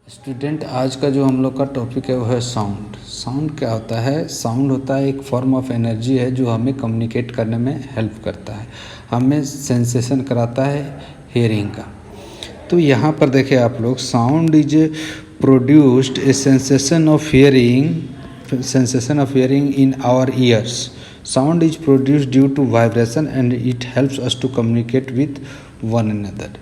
Student, आज का जो हम लोग का टॉपिक है वो है साउंड। साउंड क्या होता है? साउंड होता है एक फॉर्म ऑफ एनर्जी है जो हमें कम्युनिकेट करने में हेल्प करता है, हमें सेंसेशन कराता है हेयरिंग का। तो यहाँ पर देखिए आप लोग, sound is produced a sensation of hearing in our ears. Sound is produced due to vibration and it helps us to communicate with one another.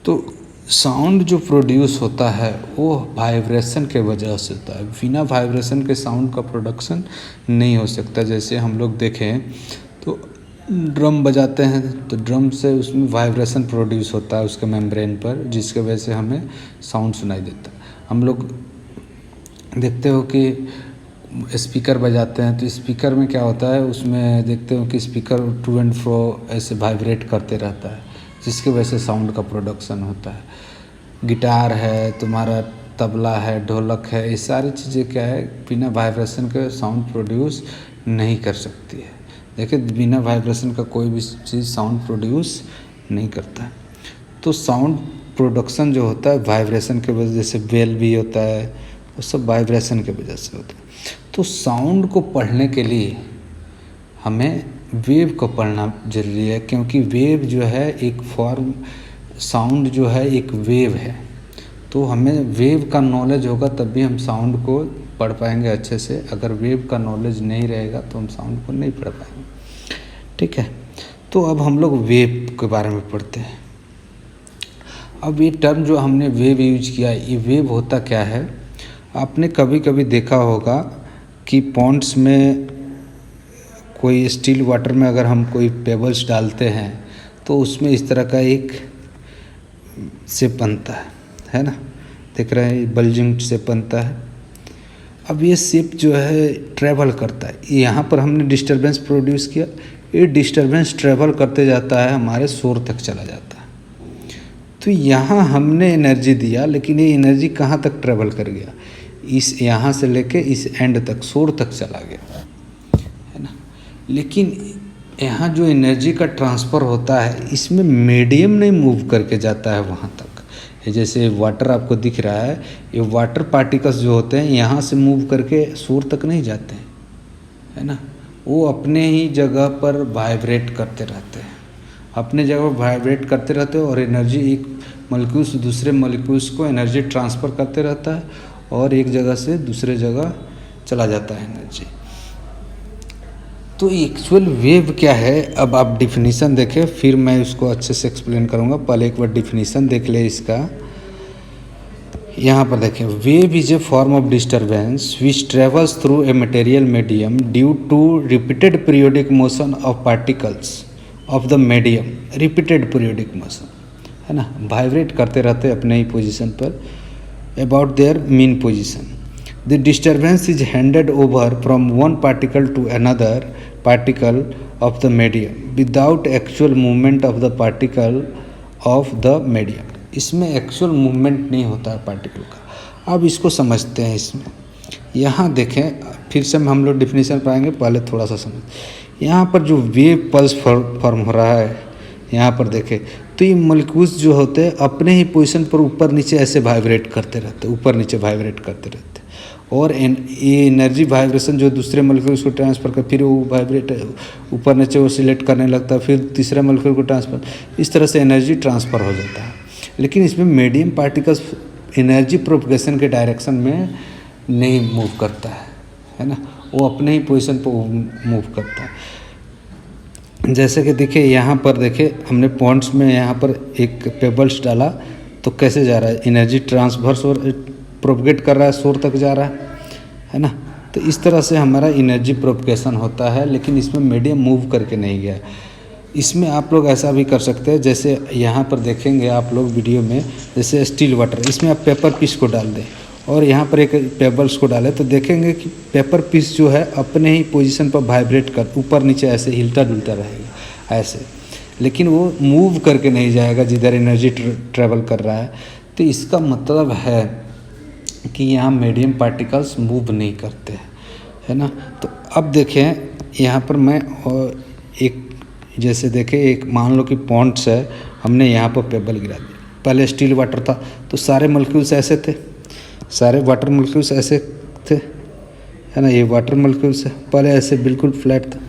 तो साउंड जो प्रोड्यूस होता है वो वाइब्रेशन के वजह से होता है। बिना वाइब्रेशन के साउंड का प्रोडक्शन नहीं हो सकता। जैसे हम लोग देखें तो ड्रम बजाते हैं तो ड्रम से उसमें वाइब्रेशन प्रोड्यूस होता है उसके मेम्ब्रेन पर, जिसके वजह से हमें साउंड सुनाई देता है। हम लोग देखते हो कि स्पीकर बजाते हैं तो स्पीकर में क्या होता है, उसमें देखते हो कि स्पीकर टू एंड फ्रो ऐसे वाइब्रेट करते रहता है, जिसकी वजह से साउंड का प्रोडक्शन होता है। गिटार है, तुम्हारा तबला है, ढोलक है, ये सारी चीज़ें क्या है, बिना वाइब्रेशन के साउंड प्रोड्यूस नहीं कर सकती है। देखिए, बिना वाइब्रेशन का कोई भी चीज़ साउंड प्रोड्यूस नहीं करता है। तो साउंड प्रोडक्शन जो होता है वाइब्रेशन के वजह से, बेल भी होता है, वो सब वाइब्रेशन के वजह से होता है। तो साउंड को पढ़ने के लिए हमें वेव को पढ़ना ज़रूरी है, क्योंकि वेव जो है एक फॉर्म, साउंड जो है एक वेव है। तो हमें वेव का नॉलेज होगा तब भी हम साउंड को पढ़ पाएंगे अच्छे से। अगर वेव का नॉलेज नहीं रहेगा तो हम साउंड को नहीं पढ़ पाएंगे। ठीक है, तो अब हम लोग वेव के बारे में पढ़ते हैं। अब ये टर्म जो हमने वेव यूज किया, ये वेव होता क्या है? आपने कभी कभी देखा होगा कि पॉन्ड्स में कोई स्टील वाटर में अगर हम कोई पेबल्स डालते हैं तो उसमें इस तरह का एक शेप बनता है ना, देख रहे हैं, बल्जिंग शेप बनता है। अब ये शेप जो है ट्रैवल करता है, यहाँ पर हमने डिस्टरबेंस प्रोड्यूस किया, ये डिस्टरबेंस ट्रैवल करते जाता है, हमारे शोर तक चला जाता है। तो यहाँ हमने एनर्जी दिया, लेकिन ये एनर्जी कहाँ तक ट्रैवल कर गया? इस यहाँ से लेके इस एंड तक, शोर तक चला गया, है ना। लेकिन यहाँ जो एनर्जी का ट्रांसफ़र होता है, इसमें मीडियम नहीं मूव करके जाता है वहाँ तक। जैसे वाटर आपको दिख रहा है, ये वाटर पार्टिकल्स जो होते हैं यहाँ से मूव करके शोर तक नहीं जाते हैं, है ना। वो अपने ही जगह पर वाइब्रेट करते रहते हैं, अपने जगह वाइब्रेट करते रहते हैं, और एनर्जी एक मॉलिक्यूल से दूसरे मॉलिक्यूल्स को एनर्जी ट्रांसफ़र करते रहता है, और एक जगह से दूसरे जगह चला जाता है एनर्जी। तो एक्चुअल वेव क्या है? अब आप डिफिनीसन देखें, फिर मैं उसको अच्छे से एक्सप्लेन करूँगा। पहले एक बार डिफिनीसन देख ले इसका। यहाँ पर देखें, wave is a form of disturbance which travels through a material medium due to repeated periodic motion of particles of the medium. Repeated periodic motion, है ना, वाइब्रेट करते रहते अपने ही पोजिशन पर about their mean position. The disturbance is handed over from one particle to another particle of the medium without actual movement of the particle of the medium। इसमें actual movement नहीं होता है particle का। अब इसको समझते हैं। इसमें यहाँ देखें, फिर से हम लोग डिफिनीशन पाएंगे, पहले थोड़ा सा समझ। यहाँ पर जो वेव पल्स फॉर्म हो रहा है, यहाँ पर देखें तो ये मॉलिक्यूल्स जो होते हैं अपने ही पोजीशन पर ऊपर नीचे ऐसे वाइब्रेट करते रहते, ऊपर नीचे वाइब्रेट करते रहते, और ये एनर्जी वाइब्रेशन जो दूसरे मॉलिक्यूल्स को ट्रांसफ़र कर, फिर वो वाइब्रेट ऊपर नीचे वो सिलेक्ट करने लगता है, फिर तीसरे मॉलिक्यूल को ट्रांसफ़र, इस तरह से एनर्जी ट्रांसफ़र हो जाता है। लेकिन इसमें मीडियम पार्टिकल्स एनर्जी प्रोपगेशन के डायरेक्शन में नहीं मूव करता है ना, वो अपने ही पोजीशन पर मूव करता है। जैसे कि देखिए, यहाँ पर देखिए, हमने पॉइंट्स में यहाँ पर एक पेबल्स डाला तो कैसे जा रहा है, एनर्जी ट्रांसफर्स और प्रोपगेट कर रहा है, शोर तक जा रहा है ना। तो इस तरह से हमारा एनर्जी प्रोपगेशन होता है, लेकिन इसमें मीडियम मूव करके नहीं गया। इसमें आप लोग ऐसा भी कर सकते हैं, जैसे यहाँ पर देखेंगे आप लोग वीडियो में, जैसे स्टील वाटर, इसमें आप पेपर पीस को डाल दें और यहाँ पर एक पेबल्स को डालें, तो देखेंगे कि पेपर पीस जो है अपने ही पोजीशन पर वाइब्रेट कर ऊपर नीचे ऐसे हिलता डुलता रहेगा ऐसे, लेकिन वो मूव करके नहीं जाएगा जिधर एनर्जी ट्रेवल कर रहा है। तो इसका मतलब है कि यहाँ मीडियम पार्टिकल्स मूव नहीं करते हैं, है ना। तो अब देखें, यहाँ पर मैं एक, जैसे देखें, एक मान लो कि पॉन्ड्स है, हमने यहाँ पर पेबल गिरा दिया, पहले स्टील वाटर था तो सारे मॉलिक्यूल्स ऐसे थे, सारे वाटर मॉलिक्यूल्स ऐसे थे, है ना, ये वाटर मॉलिक्यूल्स है, पहले ऐसे बिल्कुल फ्लैट था।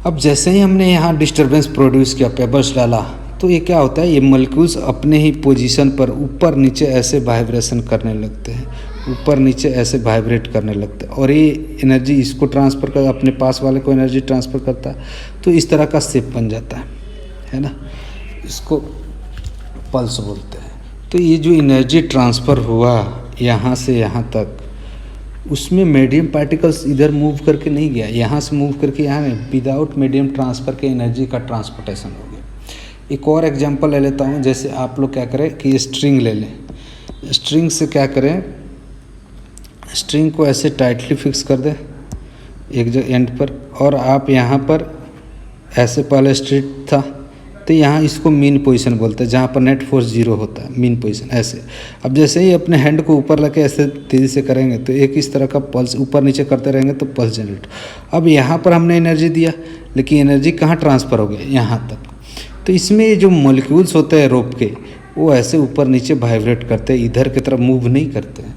अब जैसे ही हमने यहाँ डिस्टर्बेंस प्रोड्यूस किया, पेपर्स डाला, तो ये क्या होता है, ये मॉलिक्यूल्स अपने ही पोजीशन पर ऊपर नीचे ऐसे वाइब्रेशन करने लगते हैं, ऊपर नीचे ऐसे वाइब्रेट करने लगते हैं, और ये एनर्जी इसको ट्रांसफ़र कर, अपने पास वाले को एनर्जी ट्रांसफ़र करता है। तो इस तरह का शेप बन जाता है ना, इसको पल्स बोलते हैं। तो ये जो एनर्जी ट्रांसफ़र हुआ यहाँ से यहाँ तक, उसमें मीडियम पार्टिकल्स इधर मूव करके नहीं गया, यहाँ से मूव करके यहाँ नहीं, विदाउट मीडियम ट्रांसफ़र के एनर्जी का ट्रांसपोर्टेशन हो गया। एक और एग्जांपल ले लेता हूँ, जैसे आप लोग क्या करें कि स्ट्रिंग ले लें, स्ट्रिंग से क्या करें, स्ट्रिंग को ऐसे टाइटली फिक्स कर दें एक जगह एंड पर, और आप यहाँ पर ऐसे पहले स्ट्रेट था, तो यहाँ इसको मीन पोजीशन बोलते हैं, जहाँ पर नेट फोर्स 0 होता है, मीन पोजीशन ऐसे। अब जैसे ही अपने हैंड को ऊपर लेके ऐसे तेज़ी से करेंगे तो एक इस तरह का पल्स ऊपर नीचे करते रहेंगे तो पल्स जनरेट। अब यहाँ पर हमने एनर्जी दिया, लेकिन एनर्जी कहाँ ट्रांसफ़र हो गया, यहाँ तक। तो इसमें जो मॉलिक्यूल्स होते हैं रोप के, वो ऐसे ऊपर नीचे वाइब्रेट करते हैं, इधर की तरफ मूव नहीं करते हैं,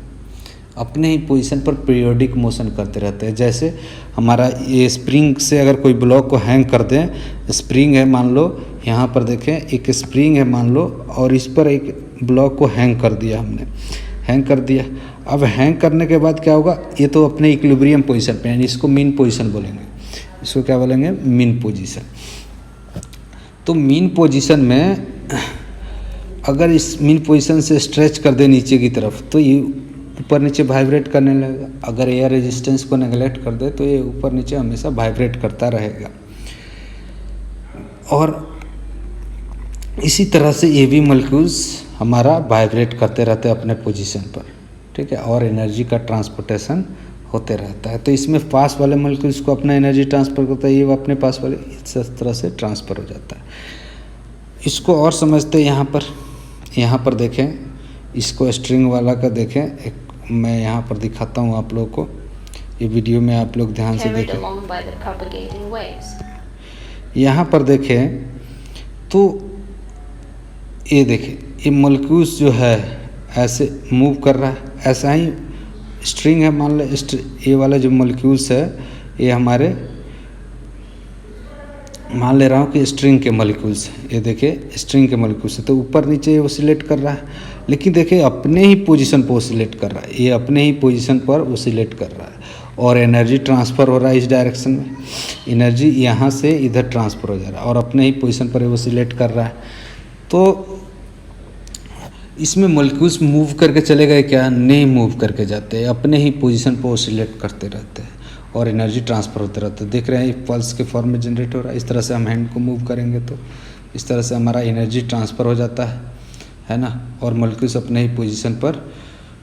अपने ही पोजीशन पर पीरियोडिक मोशन करते रहते हैं। जैसे हमारा ये स्प्रिंग से अगर कोई ब्लॉक को हैंग कर दें, स्प्रिंग है मान लो, यहाँ पर देखें एक स्प्रिंग है मान लो, और इस पर एक ब्लॉक को हैंग कर दिया हमने, हैंग कर दिया। अब हैंग करने के बाद क्या होगा, ये तो अपने इक्विलिब्रियम पोजीशन पे, यानी इसको मीन पोजीशन बोलेंगे, इसको क्या बोलेंगे, मीन पोजीशन। तो मीन पोजीशन में अगर इस मीन पोजीशन से स्ट्रेच कर दे नीचे की तरफ, तो ये ऊपर नीचे वाइब्रेट करने लगेगा। अगर एयर रेजिस्टेंस को नेगलेक्ट कर दे तो ये ऊपर नीचे हमेशा वाइब्रेट करता रहेगा। और इसी तरह से ये भी मॉलिक्यूल्स हमारा वाइब्रेट करते रहते हैं अपने पोजीशन पर, ठीक है, और एनर्जी का ट्रांसपोर्टेशन होते रहता है। तो इसमें पास वाले मॉलिक्यूल्स को अपना एनर्जी ट्रांसफ़र करता है, ये अपने पास वाले इस तरह से ट्रांसफ़र हो जाता है। इसको और समझते हैं, यहाँ पर देखें, इसको स्ट्रिंग वाला का देखें, एक मैं यहाँ पर दिखाता हूँ आप लोगों को, ये वीडियो में आप लोग ध्यान से देखें। यहाँ पर देखें तो ये देखें, ये मॉलिक्यूल्स जो है ऐसे मूव कर रहा है, ऐसा ही स्ट्रिंग है मान लो, ये वाला जो मॉलिक्यूल्स है ये हमारे, मान ले रहा हूँ कि स्ट्रिंग के मॉलिक्यूल्स हैं, ये देखिए स्ट्रिंग के मॉलिक्यूल्स है, तो ऊपर नीचे ये ओसिलेट कर रहा है, लेकिन देखिए अपने ही पोजीशन पर ओसिलेट कर रहा है, ये अपने ही पोजीशन पर ओसिलेट कर रहा है, और एनर्जी ट्रांसफ़र हो रहा है इस डायरेक्शन में, एनर्जी यहाँ से इधर ट्रांसफ़र हो जा रहा है, और अपने ही पोजीशन पर ओसिलेट कर रहा है। तो इसमें मॉलिक्यूल्स मूव करके चले गए क्या, नहीं मूव करके जाते, अपने ही पोजीशन पर ओसिलेट करते रहते हैं, और एनर्जी ट्रांसफ़र होते रहते हैं। देख रहे हैं पल्स के फॉर्म में जनरेट हो रहा है। इस तरह से हम हैंड को मूव करेंगे तो इस तरह से हमारा एनर्जी ट्रांसफ़र हो जाता है ना, और मॉलिक्यूल्स अपने ही पोजीशन पर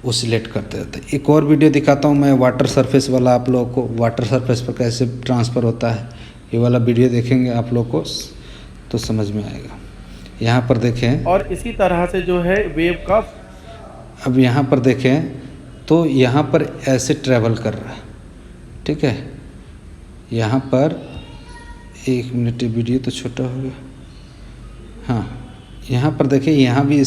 ओसिलेट करते रहते हैं। एक और वीडियो दिखाता हूँ मैं वाटर सरफेस वाला, आप लोगों को वाटर सरफेस पर कैसे ट्रांसफ़र होता है, ये वाला वीडियो देखेंगे आप लोग को तो समझ में आएगा। यहाँ पर देखें, और इसी तरह से जो है वेव का, अब यहाँ पर देखें तो यहाँ पर ऐसे ट्रैवल कर रहा है, ठीक है, यहाँ पर 1 मिनट, वीडियो तो छोटा हो गया। हाँ, यहाँ पर देखिए, यहाँ भी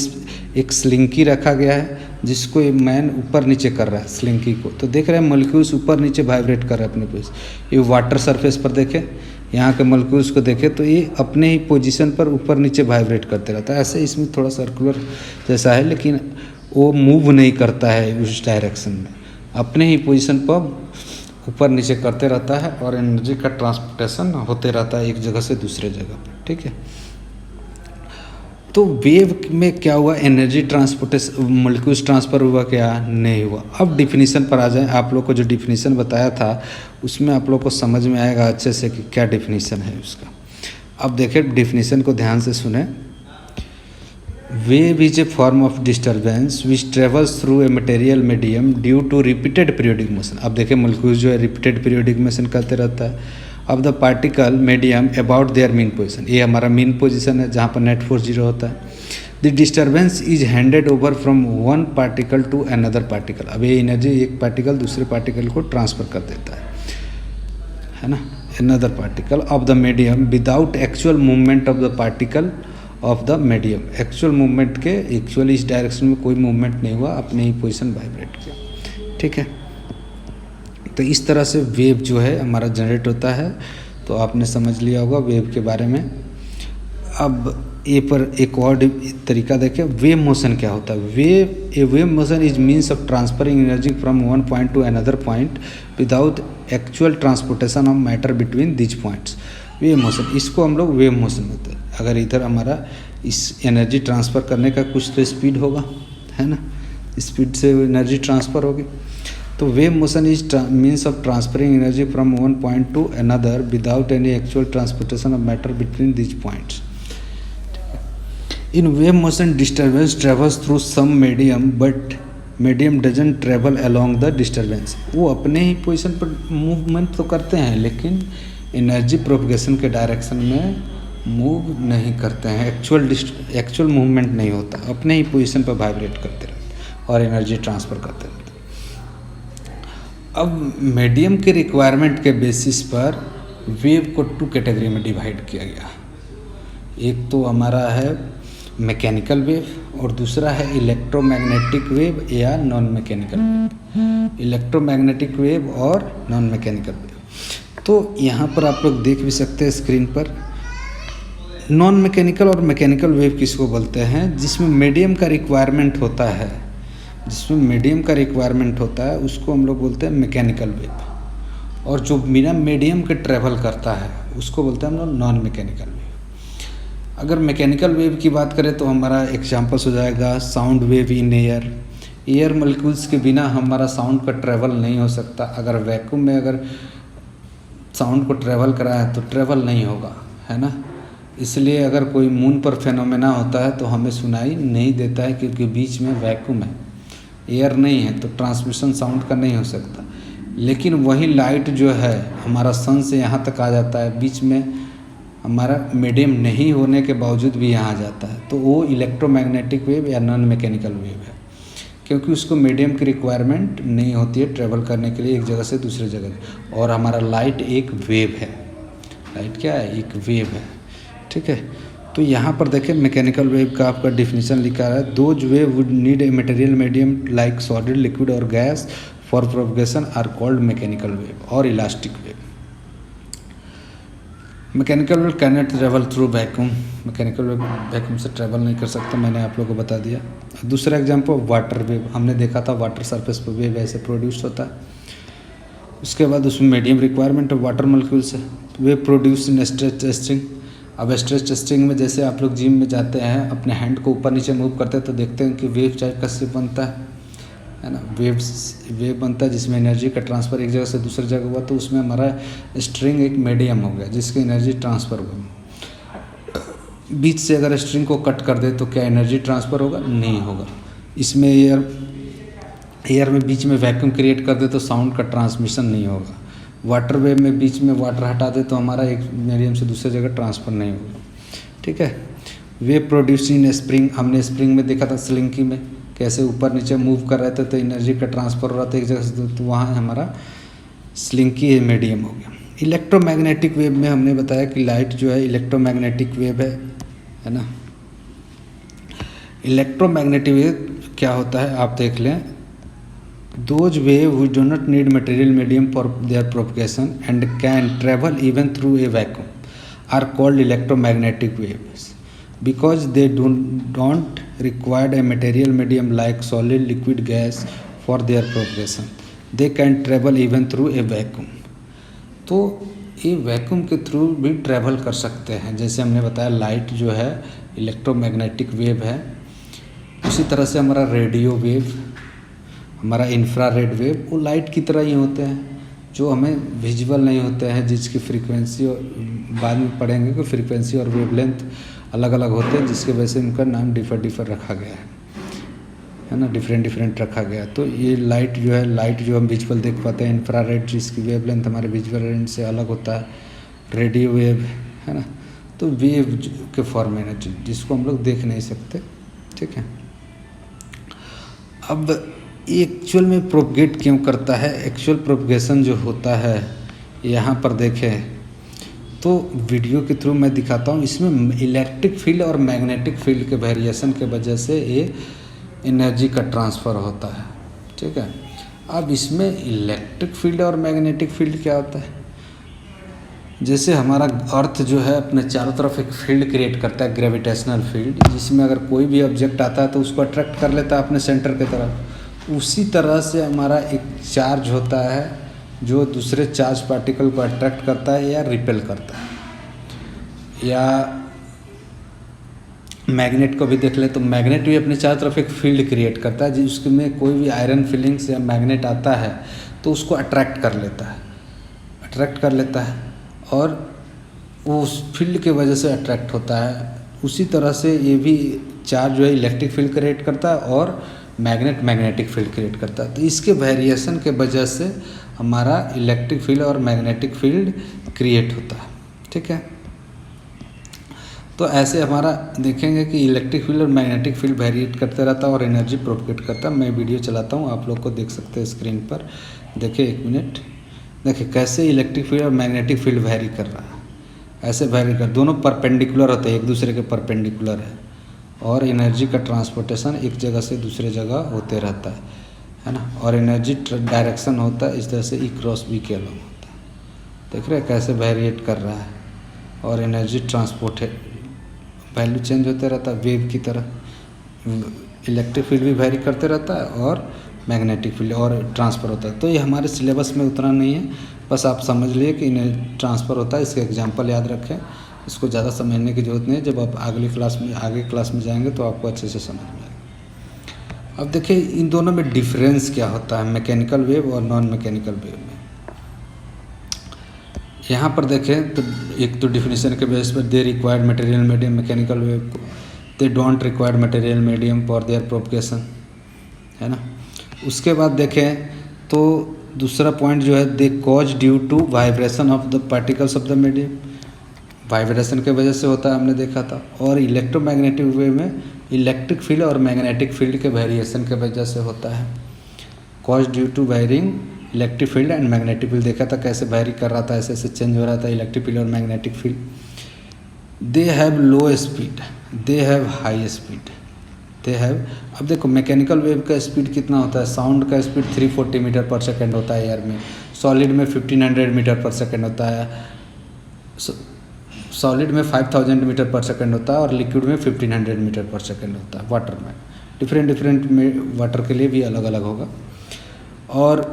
एक स्लिंकी रखा गया है जिसको मैन ऊपर नीचे कर रहा है स्लिंकी को, तो देख रहे हैं मॉलिक्यूल्स ऊपर नीचे वाइब्रेट कर रहे हैं अपने पोजीशन। ये वाटर सरफेस पर देखें, यहाँ के मॉलिक्यूल्स को देखें तो ये अपने ही पोजीशन पर ऊपर नीचे वाइब्रेट करते रहता है। ऐसे इसमें थोड़ा सर्कुलर जैसा है, लेकिन वो मूव नहीं करता है उस डायरेक्शन में, अपने ही पोजीशन पर ऊपर नीचे करते रहता है, और एनर्जी का ट्रांसपोर्टेशन होते रहता है एक जगह से दूसरे जगह पर, ठीक है। तो वेव में क्या हुआ, एनर्जी ट्रांसपोर्टेशन, मॉलिक्यूल्स ट्रांसफ़र हुआ क्या, नहीं हुआ। अब डिफिनीशन पर आ जाएं, आप लोग को जो डिफिनीशन बताया था उसमें आप लोग को समझ में आएगा अच्छे से कि क्या डिफिनीशन है उसका। अब देखें डिफिनीशन को ध्यान से सुने। Wave is a form of disturbance which travels through a material medium due to repeated periodic motion. अब देखें मॉलिक्यूल्स जो है रिपीटेड पीरियोडिक मोशन करते रहता है of the particle medium about their mean position, ये हमारा मीन पोजीशन है जहाँ पर नेट फोर्स 0 होता है। The disturbance is handed over from one particle to another particle. अब ये एनर्जी एक पार्टिकल दूसरे पार्टिकल को ट्रांसफ़र कर देता है ना, another particle of the medium without actual movement of the particle of the medium. Actual movement के एक्चुअली इस डायरेक्शन में कोई मूवमेंट नहीं हुआ, अपने ही पोजीशन वाइब्रेट किया। ठीक है, तो इस तरह से वेव जो है हमारा जनरेट होता है। तो आपने समझ लिया होगा वेव के बारे में। अब ए पर एक और तरीका देखें, वेव मोशन क्या होता है। A wave motion is means of transferring energy from one point to another point without actual transportation of matter between these points. Wave motion, इसको हम लोग वेव मोशन बोलते हैं। अगर इधर हमारा इस एनर्जी ट्रांसफ़र करने का कुछ तो स्पीड होगा, है ना, स्पीड से एनर्जी ट्रांसफ़र होगी। तो wave motion is means of transferring energy from one point to another without any actual transportation of matter between these points. In wave motion, disturbance travels through some medium, but medium doesn't travel along the disturbance. वो अपने ही position पर movement तो करते हैं, लेकिन energy propagation के direction में move नहीं करते हैं। एक्चुअल मूवमेंट नहीं होता, अपने ही पोजीशन पर वाइब्रेट करते रहते और एनर्जी ट्रांसफ़र करते रहते। अब मीडियम के रिक्वायरमेंट के बेसिस पर वेव को 2 कैटेगरी में डिवाइड किया गया। एक तो हमारा है मैकेनिकल वेव और दूसरा है इलेक्ट्रोमैग्नेटिक वेव या non mechanical wave. Electromagnetic wave और नॉन मैकेनिकल वेव, तो यहाँ पर आप लोग देख भी सकते हैं स्क्रीन पर। नॉन मैकेनिकल और मैकेनिकल वेव किसको बोलते हैं, जिसमें मीडियम का रिक्वायरमेंट होता है, उसको हम लोग बोलते हैं मैकेनिकल वेव। और जो बिना मीडियम के ट्रेवल करता है उसको बोलते हैं हम लोग नॉन मैकेनिकल वेव। अगर मैकेनिकल वेव की बात करें तो हमारा एग्जांपल्स हो जाएगा sound wave in air molecules के बिना हमारा साउंड का ट्रैवल नहीं हो सकता। अगर वैक्यूम में अगर साउंड को ट्रैवल कराए तो ट्रैवल नहीं होगा, है ना। इसलिए अगर कोई मून पर फेनोमेना होता है तो हमें सुनाई नहीं देता है, क्योंकि बीच में वैक्यूम है, एयर नहीं है, तो ट्रांसमिशन साउंड का नहीं हो सकता। लेकिन वही लाइट जो है हमारा सन से यहाँ तक आ जाता है, बीच में हमारा मीडियम नहीं होने के बावजूद भी यहाँ आ जाता है, तो वो इलेक्ट्रोमैग्नेटिक वेव या नॉन मैकेनिकल वेव है, क्योंकि उसको मीडियम की रिक्वायरमेंट नहीं होती है ट्रैवल करने के लिए एक जगह से दूसरी जगह। और हमारा लाइट एक वेव है, लाइट क्या है, एक वेव है। ठीक है, तो यहाँ पर देखें मैकेनिकल वेव का आपका डिफिनीशन लिखा है, those wave would need a material medium like solid, liquid और gas for propagation are called mechanical wave और elastic wave. Mechanical wave can not travel through vacuum, mechanical wave vacuum से travel नहीं कर सकता, मैंने आप लोगों को बता दिया। दूसरा एग्जांपल वाटर वेव, हमने देखा था वाटर सरफेस पर वेव ऐसे प्रोड्यूस होता है। उसके बाद उसमें medium requirement of water molecules है, wave produce in stretch testing. अब स्ट्रेच टेस्टिंग में जैसे आप लोग जिम में जाते हैं, अपने हैंड को ऊपर नीचे मूव करते हैं तो देखते हैं कि वेव टाइप का शेप बनता है ना, वेव बनता है जिसमें एनर्जी का ट्रांसफ़र एक जगह से दूसरी जगह हुआ, तो उसमें हमारा स्ट्रिंग एक मीडियम हो गया जिसकी एनर्जी ट्रांसफ़र हुई। बीच से अगर स्ट्रिंग को कट कर दे तो क्या एनर्जी ट्रांसफ़र होगा, नहीं होगा। इसमें एयर में बीच में वैक्यूम क्रिएट कर दे तो साउंड का ट्रांसमिशन नहीं होगा। वाटर वेव में बीच में वाटर हटा दे तो हमारा एक मीडियम से दूसरी जगह ट्रांसफ़र नहीं होगा। ठीक है, वेव प्रोड्यूस इन स्प्रिंग, हमने स्प्रिंग में देखा था स्लिंकी में कैसे ऊपर नीचे मूव कर रहे थे तो एनर्जी का ट्रांसफ़र हो रहा था एक जगह से, तो वहाँ हमारा स्लिंकी मीडियम हो गया। इलेक्ट्रोमैग्नेटिक वेव में हमने बताया कि लाइट जो है इलेक्ट्रोमैग्नेटिक वेव है ना। इलेक्ट्रोमैग्नेटिक वेव क्या होता है आप देख लें, those wave which do not need material medium for their propagation and can travel even through a vacuum are called electromagnetic waves because they don't require a material medium like solid, liquid, gas for their propagation. They can travel even through a vacuum. तो ये vacuum के through भी travel कर सकते हैं। जैसे हमने बताया लाइट जो है इलेक्ट्रोमैग्नेटिक वेव है, उसी तरह से हमारा रेडियो वेव, हमारा इंफ्रारेड वेव वो लाइट की तरह ही होते हैं, जो हमें विजुअल नहीं होते हैं, जिसकी फ्रीक्वेंसी बाद में पढ़ेंगे कि फ्रीक्वेंसी और वेवलेंथ अलग अलग होते हैं, जिसके वजह से उनका नाम डिफर रखा गया है ना, डिफरेंट रखा गया। तो ये लाइट जो है, लाइट जो हम विजुअल देख पाते हैं, इंफ्रारेड जिसकी वेवलेंथ हमारे विजुअल रेंज से अलग होता है, रेडियो वेव है ना, तो वेव के फॉर्म में जिसको हम लोग देख नहीं सकते। ठीक है, अब एक्चुअल में प्रोपगेट क्यों करता है, एक्चुअल प्रोपगेशन जो होता है यहाँ पर देखें तो वीडियो के थ्रू मैं दिखाता हूँ। इसमें इलेक्ट्रिक फील्ड और मैग्नेटिक फील्ड के वेरिएशन के वजह से ये एनर्जी का ट्रांसफ़र होता है, ठीक है। अब इसमें इलेक्ट्रिक फील्ड और मैग्नेटिक फील्ड क्या होता है, जैसे हमारा अर्थ जो है अपने चारों तरफ एक फील्ड क्रिएट करता है, ग्रेविटेशनल फील्ड, जिसमें अगर कोई भी ऑब्जेक्ट आता है तो उसको अट्रैक्ट कर लेता है अपने सेंटर की तरफ। उसी तरह से हमारा एक चार्ज होता है जो दूसरे चार्ज पार्टिकल को अट्रैक्ट करता है या रिपेल करता है। या मैग्नेट को भी देख ले तो मैग्नेट भी अपने चारों तरफ एक फील्ड क्रिएट करता है, जिसमें कोई भी आयरन फीलिंग्स या मैग्नेट आता है तो उसको अट्रैक्ट कर लेता है और वो उस फील्ड के वजह से अट्रैक्ट होता है। उसी तरह से ये भी चार्ज जो है इलेक्ट्रिक फील्ड क्रिएट करता है और मैग्नेट मैग्नेटिक फील्ड क्रिएट करता है। तो इसके वेरिएशन के वजह से हमारा इलेक्ट्रिक फील्ड और मैग्नेटिक फील्ड क्रिएट होता है, ठीक है। तो ऐसे हमारा देखेंगे कि इलेक्ट्रिक फील्ड और मैग्नेटिक फील्ड वेरिएट करते रहता है और एनर्जी प्रोपगेट करता है। मैं वीडियो चलाता हूँ, आप लोग को देख सकते हैं स्क्रीन पर। देखिए 1 मिनट, देखिए कैसे इलेक्ट्रिक फील्ड और मैग्नेटिक फील्ड वेरी कर रहा है। ऐसे वेरी कर, दोनों परपेंडिकुलर होते हैं, एक दूसरे के परपेंडिकुलर है और एनर्जी का ट्रांसपोर्टेशन एक जगह से दूसरे जगह होते रहता है ना। और एनर्जी डायरेक्शन होता है इस तरह से E क्रॉस B के अलग होता है। देख रहे हैं कैसे वेरिएट कर रहा है और एनर्जी ट्रांसपोर्ट वैल्यू चेंज होते रहता है वेव की तरह। इलेक्ट्रिक फील्ड भी वेरी करते रहता है और मैग्नेटिक फील्ड और ट्रांसफ़र होता है। तो ये हमारे सिलेबस में उतना नहीं है, बस आप समझ लिए कि इन्हें ट्रांसफ़र होता है, इसके एग्जांपल याद रखें। इसको ज़्यादा समझने की ज़रूरत नहीं है, जब आप आगे क्लास में जाएंगे तो आपको अच्छे से समझ में आएगा। अब देखिए इन दोनों में डिफरेंस क्या होता है, मैकेनिकल वेव और नॉन मैकेनिकल वेव में। यहाँ पर देखें तो एक तो डिफिनीशन के बेस पर they required material medium mechanical wave को, they don't required material medium for their propagation, है ना। उसके बाद देखें तो दूसरा पॉइंट जो है they cause due to vibration of the particles of the medium, vibration के वजह से होता है, हमने देखा था। और इलेक्ट्रोमैग्नेटिक वेव में इलेक्ट्रिक फील्ड और मैग्नेटिक फील्ड के वेरिएशन के वजह से होता है। Cause due to varying electric field and magnetic field, देखा था कैसे वायरी कर रहा था, ऐसे ऐसे चेंज हो रहा था इलेक्ट्रिक फील्ड और magnetic field. They have low speed, they have high speed, they have. अब देखो मैकेनिकल वेव का स्पीड कितना होता है, साउंड का स्पीड 340 मीटर पर सेकेंड होता है एयर में, सॉलिड में 1500 मीटर पर सेकेंड होता है, सॉलिड में 5000 मीटर पर सेकेंड होता है और लिक्विड में 1500 मीटर पर सेकेंड होता है। वाटर में डिफरेंट में वाटर के लिए भी अलग अलग होगा। और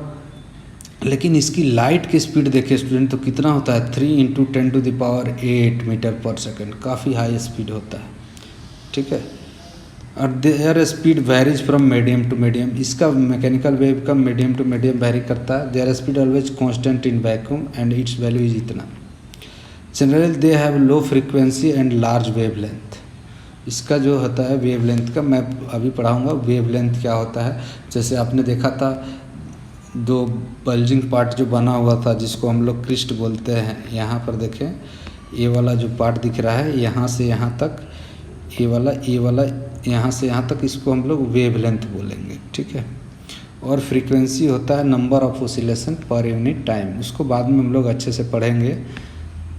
लेकिन इसकी लाइट की स्पीड देखिए स्टूडेंट तो कितना होता है, 3 × 10⁸ मीटर पर सेकेंड, काफ़ी हाई स्पीड होता है, ठीक है। और their speed varies from medium to medium, इसका मैकेनिकल वेव का मीडियम टू मीडियम वेरी करता है। Their speed always constant in vacuum and its value is इतना। Generally they have low frequency and large wavelength, इसका जो होता है wave length का मैं अभी पढ़ाऊँगा वेव लेंथ क्या होता है। जैसे आपने देखा था 2 बल्जिंग पार्ट जो बना हुआ था जिसको हम लोग क्रिस्ट बोलते हैं, यहाँ पर देखें ये वाला जो पार्ट दिख रहा है यहाँ से यहाँ तक, ये वाला यहाँ से यहाँ तक, इसको हम लोग वेव लेंथ बोलेंगे, ठीक है। और फ्रीक्वेंसी होता है number of oscillation per unit time, उसको बाद में हम लोग अच्छे से पढ़ेंगे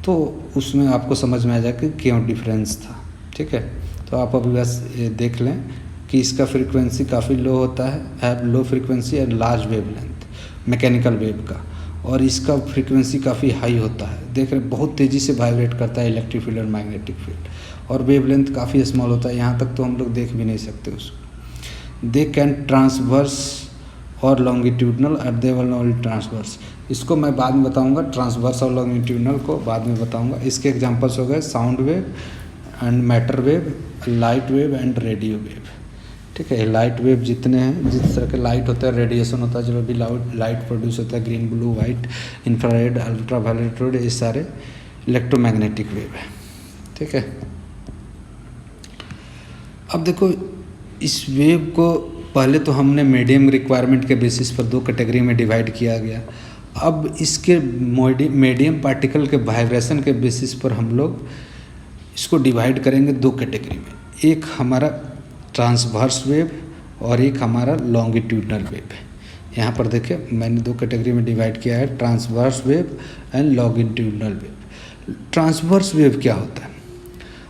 तो उसमें आपको समझ में आ जाएगा कि क्यों डिफरेंस था, ठीक है। तो आप अभी बस ये देख लें कि इसका फ्रीक्वेंसी काफ़ी लो होता है लो frequency and large wave length mechanical wave का, और इसका फ्रीक्वेंसी काफ़ी हाई होता है। देख रहे बहुत तेज़ी से वाइब्रेट करता है इलेक्ट्रिक फील्ड और मैग्नेटिक फील्ड, और वेव लेंथ काफ़ी स्मॉल होता है, यहाँ तक तो हम लोग देख भी नहीं सकते उसको। दे कैन ट्रांसवर्स और लॉन्गिट्यूडनल और दे विल नॉट ट्रांसवर्स, इसको मैं बाद में बताऊंगा, ट्रांसवर्स और लॉन्गिट्यूडनल को बाद में बताऊंगा। इसके एग्जांपल्स हो गए sound wave and matter wave, light wave and radio wave, ठीक है। लाइट वेव जितने हैं, जिस तरह के लाइट होता है रेडिएशन होता है, जो भी लाइट प्रोड्यूस होता है green blue white infrared ultraviolet red, ये सारे इलेक्ट्रोमैग्नेटिक वेव है, ठीक है। अब देखो इस वेव को पहले तो हमने मीडियम रिक्वायरमेंट के बेसिस पर 2 कैटेगरी में डिवाइड किया गया। अब इसके मीडियम पार्टिकल के वाइब्रेशन के बेसिस पर हम लोग इसको डिवाइड करेंगे 2 कैटेगरी में, एक हमारा ट्रांसवर्स वेव और एक हमारा लॉन्गिट्यूडनल वेव है। यहाँ पर देखिए मैंने 2 कैटेगरी में डिवाइड किया है, transverse wave and longitudinal wave. Transverse wave क्या होता है?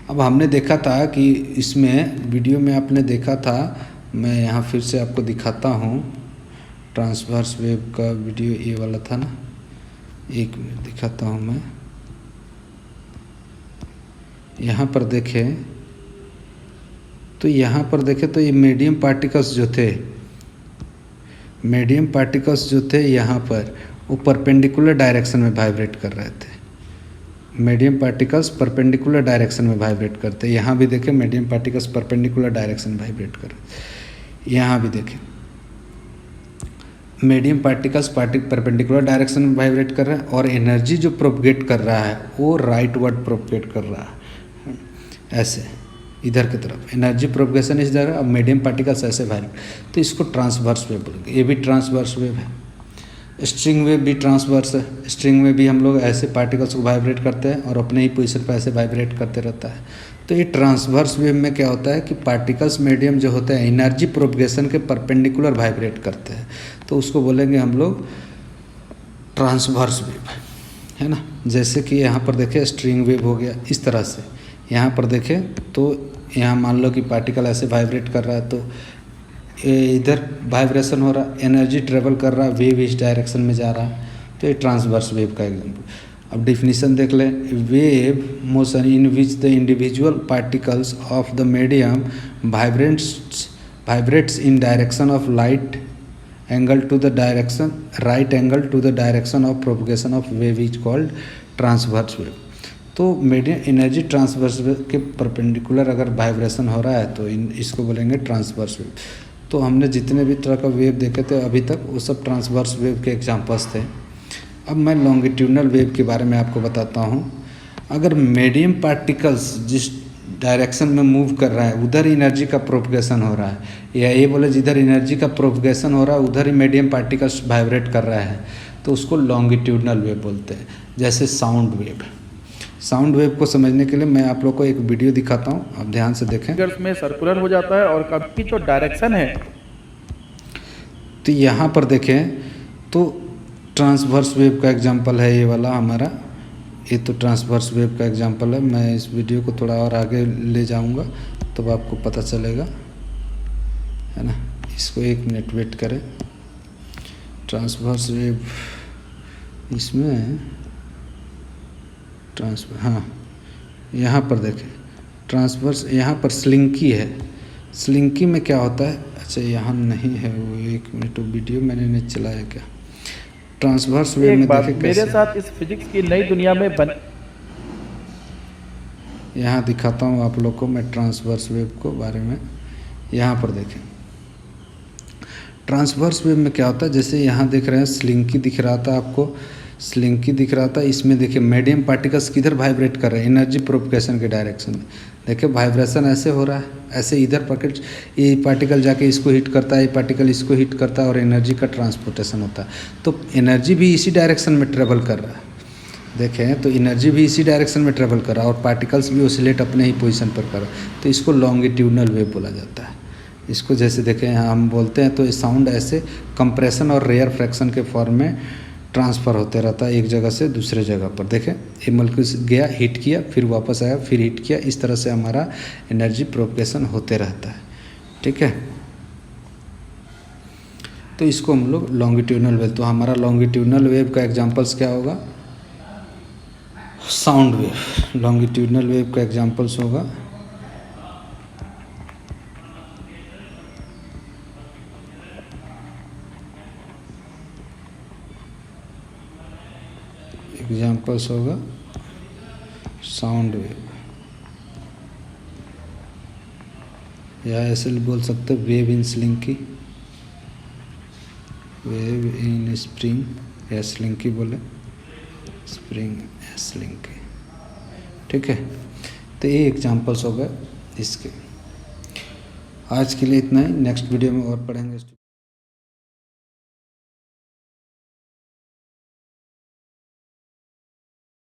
अब हमने देखा था कि इसमें वीडियो में आपने देखा था, मैं यहाँ फिर से आपको दिखाता हूँ। ट्रांसवर्स वेव का वीडियो ये वाला था ना, एक मिनट दिखाता हूँ मैं। यहाँ पर देखें तो यहाँ पर देखें तो ये मीडियम पार्टिकल्स जो थे, मीडियम पार्टिकल्स जो थे यहाँ पर वो परपेंडिकुलर डायरेक्शन में वाइब्रेट कर रहे थे। मीडियम पार्टिकल्स परपेंडिकुलर डायरेक्शन में वाइब्रेट करते हैं। यहाँ भी देखें मीडियम पार्टिकल्स परपेंडिकुलर डायरेक्शन में वाइब्रेट कर रहे हैं। यहाँ भी देखें मीडियम पार्टिकल्स परपेंडिकुलर डायरेक्शन में वाइब्रेट कर रहा है और एनर्जी जो प्रोपगेट कर रहा है वो राइट वर्ड प्रोपगेट कर रहा है, ऐसे इधर की तरफ एनर्जी प्रोपगेशन इस जगह। अब मीडियम पार्टिकल्स ऐसे वाइब्रेट, तो इसको ट्रांसवर्स वेव बोलेंगे। ये भी ट्रांसवर्स वेव है। स्ट्रिंग वेव भी ट्रांसवर्स है। स्ट्रिंग में भी हम लोग ऐसे पार्टिकल्स को वाइब्रेट करते हैं और अपने ही पोजीशन पर ऐसे वाइब्रेट करते रहता है। तो ये ट्रांसवर्स वेव में क्या होता है कि पार्टिकल्स मीडियम जो होते हैं एनर्जी प्रोपगेशन के परपेंडिकुलर वाइब्रेट करते हैं, तो उसको बोलेंगे हम लोग ट्रांसवर्स वेव, है ना। जैसे कि यहाँ पर देखें स्ट्रिंग वेव हो गया इस तरह से। यहाँ पर देखें तो यहाँ मान लो कि पार्टिकल ऐसे वाइब्रेट कर रहा है, तो इधर वाइब्रेशन हो रहा, एनर्जी ट्रेवल कर रहा, वेव इस डायरेक्शन में जा रहा, तो ये ट्रांसवर्स वेव का एग्जाम्पल। अब डिफिनीशन देख लें। Wave motion in which the individual particles of the medium vibrates in direction of right angle to the direction right angle to the direction of propagation of wave is called transverse wave. तो medium energy transverse के perpendicular अगर vibration हो रहा है तो इसको बोलेंगे transverse wave. तो हमने जितने भी तरह का वेव देखे थे अभी तक वो सब ट्रांसवर्स वेव के एग्जांपल्स थे। अब मैं लॉन्गिट्यूडनल वेव के बारे में आपको बताता हूँ। अगर मीडियम पार्टिकल्स जिस डायरेक्शन में मूव कर रहा है उधर एनर्जी का प्रोपगेशन हो रहा है, या ये बोले जिधर एनर्जी का प्रोपगेशन हो रहा है उधर ही मीडियम पार्टिकल्स वाइब्रेट कर रहा है, तो उसको लॉन्गिट्यूडनल वेव बोलते हैं। जैसे साउंड वेव। साउंड वेव को समझने के लिए मैं आप लोग को एक वीडियो दिखाता हूँ, आप ध्यान से देखें। फिगर्स में सर्कुलर हो जाता है और कभी जो डायरेक्शन है तो यहाँ पर देखें तो ट्रांसवर्स वेव का एग्जांपल है ये वाला हमारा। ये तो ट्रांसवर्स वेव का एग्जांपल है। मैं इस वीडियो को थोड़ा और आगे ले जाऊँगा तब आपको पता चलेगा, है ना। इसको 1 मिनट वेट करें। ट्रांसवर्स वेव इसमें हाँ यहाँ पर देखें ट्रांसवर्स, यहाँ पर स्लिंकी है। स्लिंकी में क्या होता है, अच्छा यहाँ नहीं है वो, 1 मिनट, वो वीडियो मैंने नहीं चलाया क्या। ट्रांसवर्स वेव में देखें मेरे कैसे, साथ इस फिजिक्स की नई दुनिया में यहाँ दिखाता हूँ आप लोग को मैं ट्रांसवर्स वेव को बारे में। यहाँ पर देखें ट्रांसवर्स वेव में क्या होता है, जैसे यहाँ देख रहे हैं स्लिंकी दिख रहा था आपको, स्लिंकी दिख रहा था। इसमें देखिए मीडियम पार्टिकल्स किधर वाइब्रेट कर रहे हैं, एनर्जी प्रोपगेशन के डायरेक्शन में। देखिए वाइब्रेशन ऐसे हो रहा है, ऐसे इधर पॉकेट ये पार्टिकल जाके इसको हिट करता है, ये पार्टिकल इसको हिट करता है और एनर्जी का ट्रांसपोर्टेशन होता है। तो एनर्जी भी इसी डायरेक्शन में ट्रेवल कर रहा है। देखें तो एनर्जी भी इसी डायरेक्शन में ट्रेवल कर रहा है और पार्टिकल्स भी ओसिलेट अपने ही पोजीशन पर कर रहा है। तो इसको लॉन्गिट्यूडनल वेव बोला जाता है। इसको जैसे देखें यहाँ हम बोलते हैं तो ये साउंड ऐसे कंप्रेशन और रेयर फ्रैक्शन के फॉर्म में ट्रांसफ़र होते रहता है एक जगह से दूसरे जगह पर। देखें ये मॉलिक्यूल गया, हिट किया, फिर वापस आया, फिर हिट किया, इस तरह से हमारा एनर्जी प्रोपगेशन होते रहता है। ठीक है, तो इसको हम लोग लॉन्गिट्यूडनल वेव। तो हमारा लॉन्गिट्यूडनल वेव का एग्जांपल्स क्या होगा, साउंड वेव। लॉन्गिट्यूडनल वेव का एग्जांपल्स होगा साउंड वेव, या ऐसे बोल सकते wave in slinky, wave in spring, या स्लिंकी बोले, स्प्रिंग स्लिंकी। ठीक है, तो ये एग्जांपल्स हो गए इसके। आज के लिए इतना ही, नेक्स्ट वीडियो में और पढ़ेंगे।